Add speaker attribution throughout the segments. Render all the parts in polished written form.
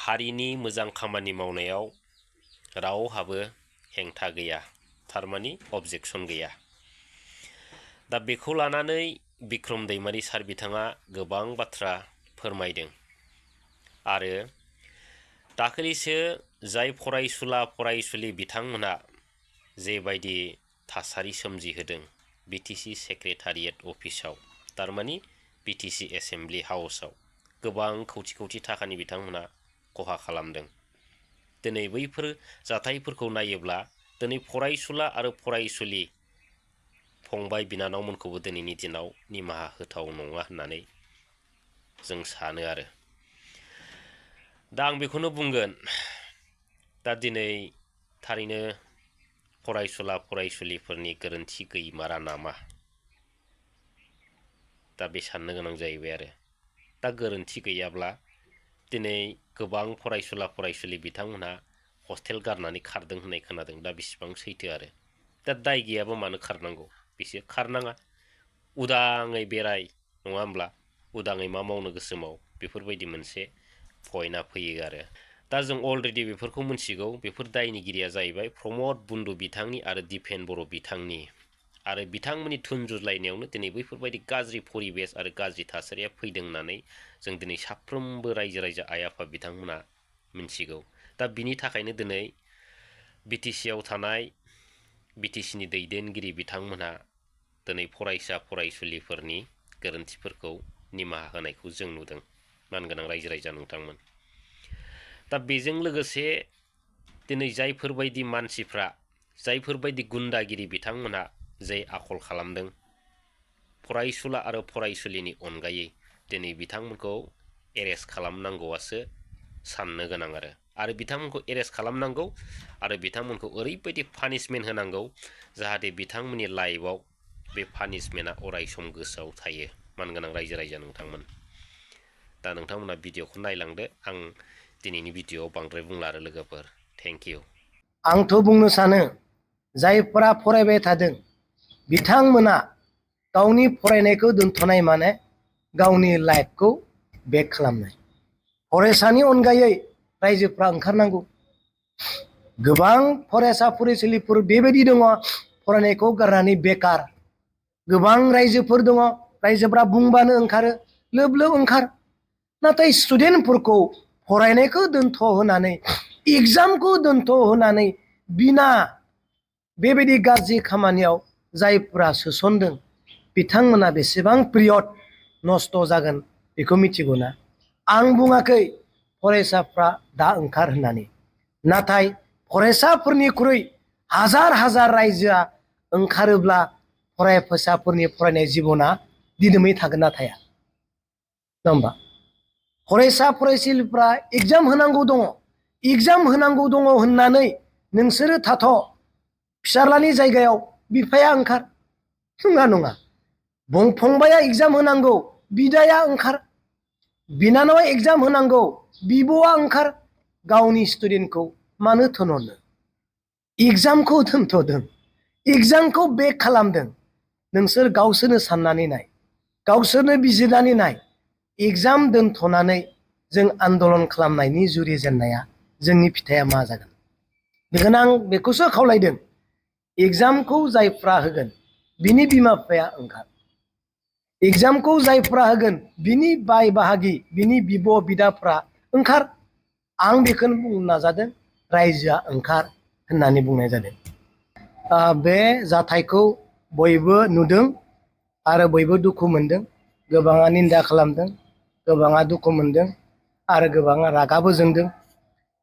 Speaker 1: हारिनि मोजां खामानि मावनायाव रावहाबो हेंथा गैया, थारमानि अबजेक्सन गैया। दा बेखौ लानानै बिक्रम दैमारी सार बिथाङा गोबां बाथ्रा फोरमायदों आरो दाखालिसो जाय फरायसुला फरायसुलि बिथांमोना जेबायदि थासारि सोमजिहोदों बिटिसि सेक्रेटारियेट अफिसाव, थारमानि बिटिसि एसेम्बलि हाउसाव गोबां कौटि कौटि थाखानि बिथांमोना खहा खालामदों। दिनै बैफोर जाथायफोरखौ नायोब्ला दिनै फरायसुला आरो फरायसुलि फंबाय बिनानावमोनखौबो दिनैनि दिनाव निमाहा होथाव नङा होननानै जों सानो आरो। दा आं बेखौनो बुंगोन, दा दिनै थारैनो फरायसुला फरायसुलिफोरनि गोरोन्थि गैमारा नामा, दा बे साननो गोनां जाहैबाय आरो। दा गोरोन्थि गैयाब्ला दिनै गोबां फरायसुला फरायसुलि बिथांमोनहा हस्टेल गारनानै खारदों होननाय खोनादों। दा बेसेबां सैथो आरो। दा दाय गैयाबा मानो खारनांगौ? बिसोर खारनाङा, उदाङै बेराय, नङा होमब्ला? उदाङै मा मावनो गोसो माव, बेफोरबायदि मोनसे पइन्टआ फैयो आरो। दा जों अलरेडि बेफोरखौ मिथिगौ, बेफोर दायनिगिरिया जाहैबाय प्रमद बन्दु बिथांनि आरो दिपेन बर' बिथांनि, आरो बिथांमोननि थुनजुलायनायावनो दिनै बैफोरबायदि गाज्रि परिबेस आरो गाज्रि थासारिया फैदों होननानै जों दिनै साफ्रोमबो रायजो राजा आइ आफा बिथांमोना मिथिगौ। दा बिनि थाखायनो दिनै बिटिसिआव थानाय बिटिसिनि दैदेनगिरि बिथांमोनहा दिनै फरायसा फरायसुलिफोरनि गोरोन्थिफोरखौ निमाहा होनायखौ जों नुदों, मानगोनां रायजो राजा नोंथांमोन। दा बेजों लोगोसे दिनै जायफोरबायदि मानसिफ्रा, जायफोरबायदि गुन्दागिरि बिथांमोनहा जे आखल खालामदों फरायसुला आरो फरायसुलिनि अनगायै, दिनै बिथांमोनखौ एरेस्ट खालामनांगौआसो साननो गोनां आरो बिथांमोनखौ एरेस्ट खालामनांगौ आरो बिथांमोनखौ ओरैबायदि पानिशमेन्ट होनांगौ जाहाथे बिथांमोननि लाइफआव बे पानिशमेन्टआ अराय सम गोसोआव थायो, मानगोनां रायजो राजा नोंथांमोन। दा नोंथांमोना भिडिअखौ नायलांदो। आं दिनैनि भिडिअआव बांद्राय बुंला आरो लोगोफोर। Thank you.
Speaker 2: आंथ' बुंनो सानो जायफोरा फरायबाय थादों बिथांमोना गावनि फरायनायखौ दोनथ'नाय माने गावनि लाइफखौ बेक खालामनाय। फरायसानि अनगायै रायजोफ्रा ओंखारनांगौ। गोबां फरायसा फरायसुलिफोर बेबायदि दङ फरायनायखौ गारनानै बेकार। गोबां रायजोफोर दङ, रायजोफ्रा बुंबानो ओंखारो, लोब लोब ओंखार। नाथाय स्टुडेन्टफोरखौ फरायनायखौ दोनथ' होनानै, एग्जामखौ दोनथ' होनानै बिना बेबायदि गाज्रि खामानियाव जायफोरा सोसनदों बिथांमोना बेसेबां पिरियड नस्थ' जागोन बेखौ मिथिगौना? आं बुङाखै फरायसाफ्रा दा ओंखार होननानै, नाथाय फरायसाफोरनिख्रुइ हाजार हाजार रायजोआ ओंखारोब्ला फरायसाफोरनि फरायनाय जिबना दिदोमै थागोन ना थाया? नङा होमबा? फरायसा फरायसुलिफ्रा एग्जाम होनांगौ दङ, एग्जाम होनांगौ दङ होननानै नोंसोरो थाथ', फिसाज्लानि जायगायाव बिफाया ओंखार। नङा नङा, फंबाया एग्जाम होनांगौ, बिदाया ओंखार। बिनानावा एग्जाम होनांगौ, बिब'आ ओंखार। गावनि स्टुडेन्टखौ मानो थोनहरनो? एग्जामखौ दोनथ'दों, एग्जामखौ बेक खालामदों। नोंसोर गावसोरनो साननानै नाय, गावसोरनो बिजिरनानै नाय। एग्जाम दोनथ'नानै जों आन्दलन खालामनायनि जुरिजेननाया जोंनि फिथाइया मा जागोन? बेखायनो आं बेखौसो खावलायदों, एग्जामखौ जायफ्रा होगोन बिनि बिमा बिफाया ओंखार। एग्जामखौ जायफ्रा होगोन बिनि बाय बाहागि, बिनि बिब' बिदाफ्रा ओंखार। आं बेखौनो बुंनो नाजादों, रायजोआ ओंखार होननानै बुंनाय जादों। बे जाथायखौ बयबो नुदों आरो बयबो दुखु मोनदों। गोबाङा निन्दा खालामदों, गोबाङा दुखु मोनदों आरो गोबाङा रागाबो जोंदों।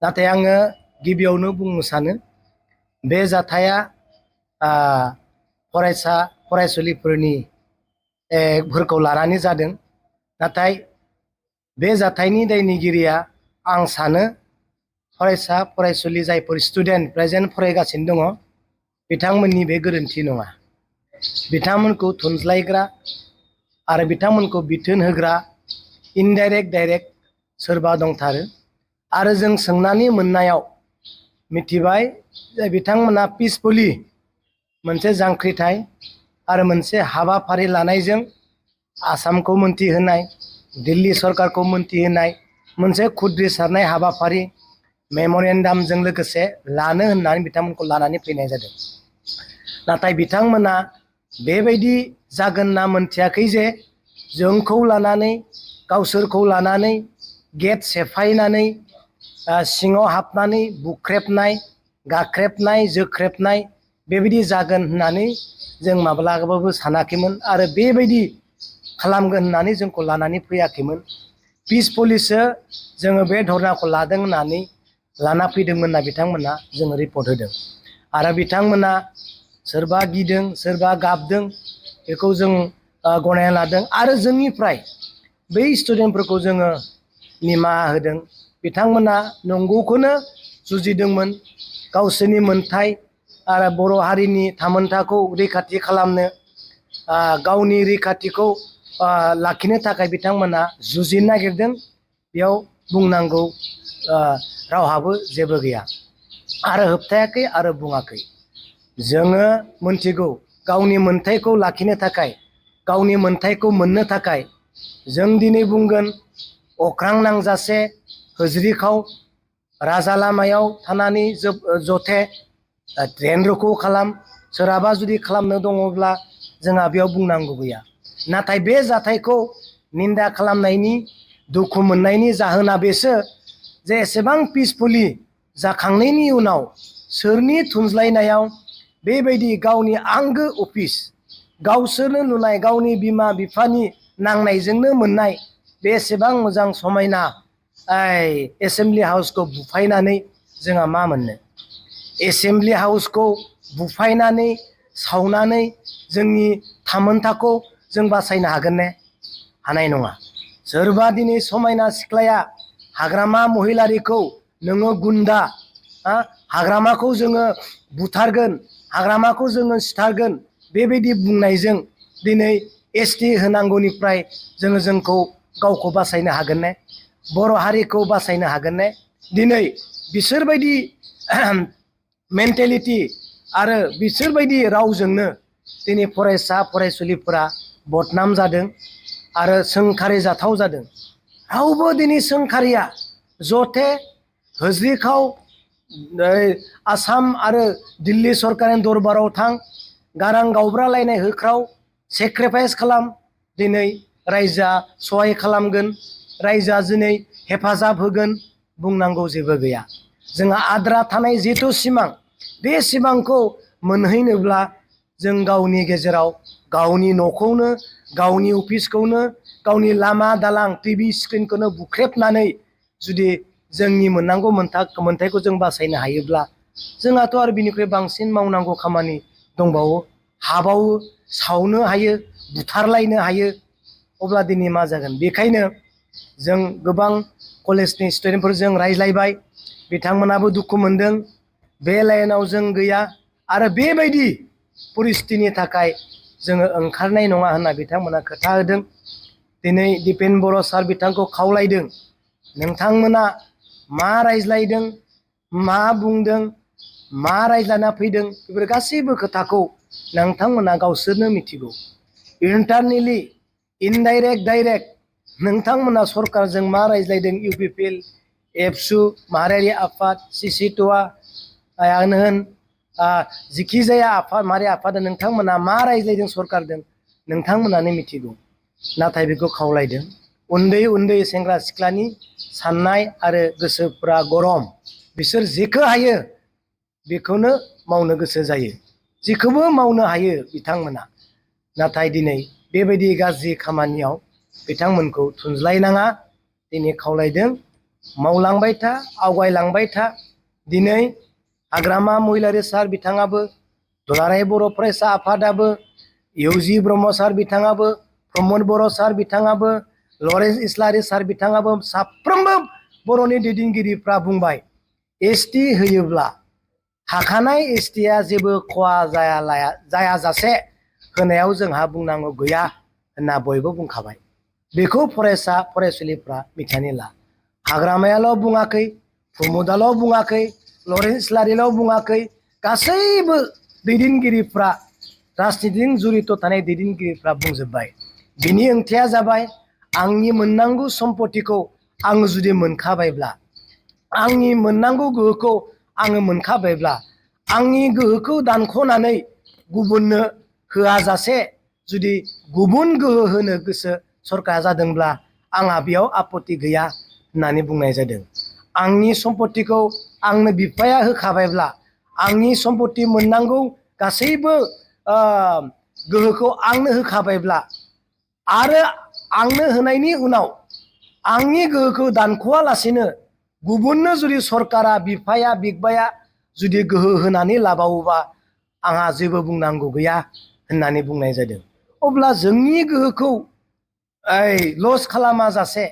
Speaker 2: नाथाय आङो गिबियावनो बुंनो सानो बे जाथाया फरायसा फरायसुलिफोरनि फोरखौ लानानै जादों। नाथाय बे जाथायनि दायनिगिरिया आं सानो फरायसा फरायसुलि जायफोर स्टुडेन्ट प्रेजेन्ट फरायगासिनो दङ बिथांमोननि बे गोरोन्थि नङा। बिथांमोनखौ थुनज्लायग्रा आरो बिथांमोनखौ बिथोन होग्रा इनडाइरेक्ट डाइरेक्ट सोरबा दंथारो। आरो जों सोंनानै मोननायाव मिथिबाय जे बिथांमोना पिसफुलि मोनसे जांख्रिथाय आरो मोनसे हाबाफारि लानायजों आसामखौ मोनथिहोनाय, दिल्ली सरकारखौ मोनथिहोनाय मोनसे खुद्रिसारनाय हाबाफारि मेम'रेन्डामजों लोगोसे लानो होननानै बिथांमोनखौ लानानै फैनाय जादों। नाथाय बिथांमोना बेबायदि जागोन ना मोनथियाखै जे जोंखौ लानानै गावसोरखौ लानानै गेट सेफायनानै सिङाव हाबनानै बुख्रेबनाय गाख्रेबनाय जोख्रेबनाय बेबायदि जागोन होननानै जों माब्लाबाबो सानाखैमोन आरो बेबायदि खालामगोन होननानै जोंखौ लानानै फैयाखैमोन। पिसफुलिसो जोङो बे धरनाखौ लादों होननानै लाना फैदोंमोन होनना बिथांमोना जोङो रिपर्ट होदों। आरो बिथांमोना सोरबा गिदों सोरबा गाबदों बेखौ जों गनायना लादों आरो जोंनिफ्राय बै स्टुडेन्टफोरखौ जोङो निमाहा होदों। बिथांमोना नंगौखौनो जुजिदोंमोन गावसोरनि मोनथाय आरो बर' हारिनि थामोनथाखौ रैखाथि खालामनो गावनि रैखाथिखौ लाखिनो थाखाय बिथांमोना जुजिनो नागिरदों। बेयाव बुंनांगौ रावहाबो जेबो गैया आरो होबथायाखै आरो बुङाखै। जोङो मोनथिगौ गावनि मोनथायखौ लाखिनो थाखाय गावनि मोनथायखौ मोननो थाखाय जों दिनै बुंगोन अख्रां नांजासे होज्रिखाव राजा लामायाव थानानै जथे ट्रेन रोखौ खालाम सोरहाबा जुदि खालामनो दङब्ला जोंहा बेयाव बुंनांगौ गैया। नाथाय बे जाथायखौ निन्दा खालामनायनि दुखु मोननायनि जाहोना बेसो जे एसेबां पिसफुलि जाखांनायनि उनाव सोरनि थुनज्लायनायाव बेबायदि गावनि आंगो अफिस गावसोरनो लुनाय गावनि बिमा बिफानि नांनायजोंनो मोननाय बेसेबां मोजां समायना एसेम्बलि हाउसखौ बुफायनानै जोंहा मा मोननो। एसेम्बलि हाउसखौ बुफायनानै सावनानै जोंनि थामोनथाखौ जों बासायनो हागोन ने? हानाय नङा। सोरबा दिनै समायना सिख्लाया हाग्रामा महिलारिखौ नोङो गुन्दा हाग्रामाखौ जोङो बुथारगोन हाग्रामाखौ जोङो सिथारगोन बेबायदि बुंनायजों दिनै एसटि होनांगौनिफ्राय जोंखौ गावखौ बासायनो हागोन ने? बर' हारिखौ बासायनो हागोन ने? दिनै बिसोरबायदि मेन्टेलिटि आरो बिसोरबायदि रावजोंनो दिनै फरायसा फरायसुलिफोरा बदनाम जादों आरो सोंखारि जाथाव जादों। रावबो दिनै सोंखारिया जथे होज्रिखाव आसाम आरो दिल्ली सरकारनि दरबाराव थां गारां गावब्रालायनाय होख्राव सेक्रिफाइस खालाम दिनै रायजोआ सहाय खालामगोन रायजोआ दिनै हेफाजाब होगोन बुंनांगौ जेबो गैया। जोंहा आद्रा थानाय जिथु सिमां बे सिमांखौ मोनहैनोब्ला जों गावनि गेजेराव गावनि न'खौनो गावनि अफिसखौनो गावनि लामा दालां टिभि स्क्रिनखौनो बुख्रेबनानै जुदि जोंनि मोननांगौ मोनथायखौ जों बासायनो हायोब्ला जोंहाथ' आरो बिनिख्रुइ बांसिन मावनांगौ खामानि दंबावो हाबावो सावनो हायो बुथारलायनो हायो। अब्ला दिनै मा जागोन? बेखायनो जों गोबां कलेजनि स्टुडेन्टफोरजों रायज्लायबाय बिथांमोनाबो दुखु मोनदों बे लाइनाव जों गैया आरो बेबायदि परिस्थितिनि थाखाय जोङो ओंखारनाय नङा होनना बिथांमोना खोथा होदों। दिनै दिपेन बर' सार बिथांखौ खावलायदों नोंथांमोना मा रायज्लायदों मा बुंदों मा रायज्लायना फैदों बेफोर गासैबो खोथाखौ नोंथांमोना गावसोरनो मिथिगौ। इन्टारनेलि इनडाइरेक्ट डाइरेक्ट नोंथांमोना सरकारजों मा रायज्लायदों इउपिपिएल एबसु माहारियारि आफाद सिसिट'आनो होन जिखि जाया आफाद माहारि आफादा नोंथांमोना मा रायज्लायदों सरकारजों नोंथांमोनानो मिथिगौ। नाथाय बेखौ खावलायदों उन्दै उन्दै सेंग्रा सिख्लानि साननाय आरो गोसोफ्रा गरम बिसोर जेखौ हायो बेखौनो मावनो गोसो जायो जेखौबो मावनो हायो बिथांमोना। नाथाय दिनै बेबायदि गाज्रि खामानियाव बिथांमोनखौ थुनज्लायनाङा दिनै खावलायदों मावलांबाय था आवगायलांबाय था। दिनै हाग्रामा महिलारि सार बिथाङाबो दुलाराय बर' फरायसा आफादाबो इउजि ब्रह्म सार बिथाङाबो प्रमद बर' सार बिथाङाबो लरेन्स इस्लारि सार बिथाङाबो साफ्रोमबो बर'नि दैदेनगिरिफ्रा बुंबाय एसटि होयोब्ला थाखानाय एसटिआ जेबो खहा जायाजासे होनायाव जोंहा बुंनांगौ गैया होनना बयबो बुंखाबाय। बेखौ फरायसा फरायसुलिफ्रा मिथिनानै ला। हाग्रामायाल' बुङाखै प्रमदाल' बुङाखै लरेन्स इस्लारिल' बुङाखै गासैबो दैदेनगिरिफ्रा राजनितिजों जुरित थानाय दैदेनगिरिफ्रा बुंजोब्बाय। बिनि ओंथिया जाबाय आंनि मोननांगौ सम्पतिखौ आं जुदि मोनखाबायब्ला आंनि मोननांगौ गोहोखौ आङो मोनखाबायब्ला आंनि गोहोखौ दानख'नानै गुबुननो होआजासे जुदि गुबुन गोहो होनो गोसो सरकारा जादोंब्ला आंहा बेयाव आपत्ति गैया होननानै बुंनाय जादों। आंनि सम्पतिखौ आंनो बिफाया होखाबायब्ला आंनि सम्पति मोननांगौ गासैबो गोहोखौ आंनो होखाबायब्ला आरो आंनो होनायनि उनाव आंनि गोहोखौ दानख'वालासिनो गुबुननो जुदि सरकारा बिफाया बिगबाया जुदि गोहो होनानै लाबावोबा आंहा जेबो बुंनांगौ गैया होननानै बुंनाय जादों। अब्ला जोंनि गोहोखौ लस खालामा जासे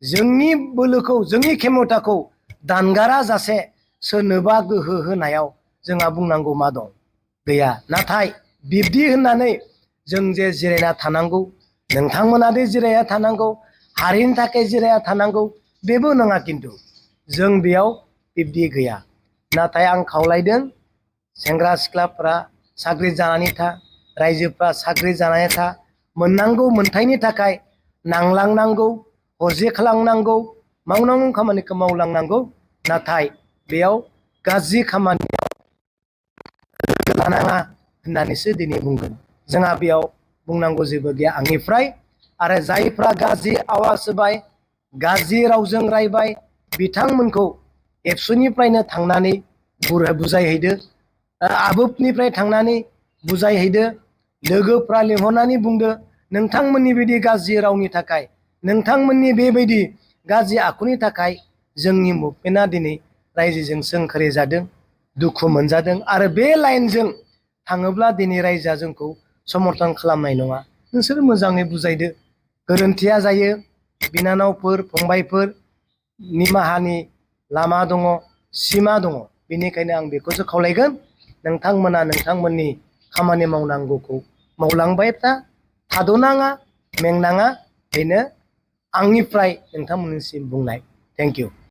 Speaker 2: जोंनि बोलोखौ जोंनि खेमथाखौ दानगारा जासे सोरनोबा गोहो होनायाव जोंहा बुंनांगौ मा दं? गैया। नाथाय बिब्दि होननानै जों जे जिरायना थानांगौ, नोंथांमोना दे जिरायना थानांगौ, हारिनि थाखाय जिरायना थानांगौ, बेबो नङा। खिन्थु जों बेयाव बिब्दि गैया। नाथाय आं खावलायदों सेंग्रा सिख्लाफ्रा साख्रि जानानै था, रायजोफ्रा साख्रि जानानै था, मोननांगौ मोनथायनि थाखाय नांलांनांगौ, हरजे खालामनांगौ, मावनांगौ खामानिखौ मावलांनांगौ। नाथाय बेयाव गाज्रि खामानियाव लानाङा होननानैसो दिनै बुंगोन। जोंहा बेयाव बुंनांगौ जेबो गैया आंनिफ्राय। आरो जायफ्रा गाज्रि आवाज होबाय, गाज्रि रावजों रायबाय, बिथांमोनखौ एबसुनिफ्रायनो थांनानै बुजायहैदो, आबोबनिफ्राय थांनानै बुजायहैदो, लोगोफ्रा लिंहरनानै बुंदो नोंथांमोननि बिदि गाज्रि रावनि थाखाय, नोंथांमोननि बेबायदि गाज्रि आखुनि थाखाय जोंनि मुभमेन्टआ दिनै रायजोजों सोंखारि जादों, दुखु मोनजादों। आरो बे लाइनजों थाङोब्ला दिनै रायजोआ जोंखौ समर्थन खालामनाय नङा। नोंसोर मोजाङै बुजायदो। गोरोन्थिया जायो, बिनानावफोर फंबायफोर, निमाहानि लामा दङ, सिमा दङ। बेनिखायनो आं बेखौसो खावलायगोन, नोंथांमोना नोंथांमोननि खामानि मावनांगौखौ मावलांबाय था, थाद'नाङा, मेंनाङा। बेनो आंनिफ्राय नोंथांमोननिसिम बुंनाय। Thank you.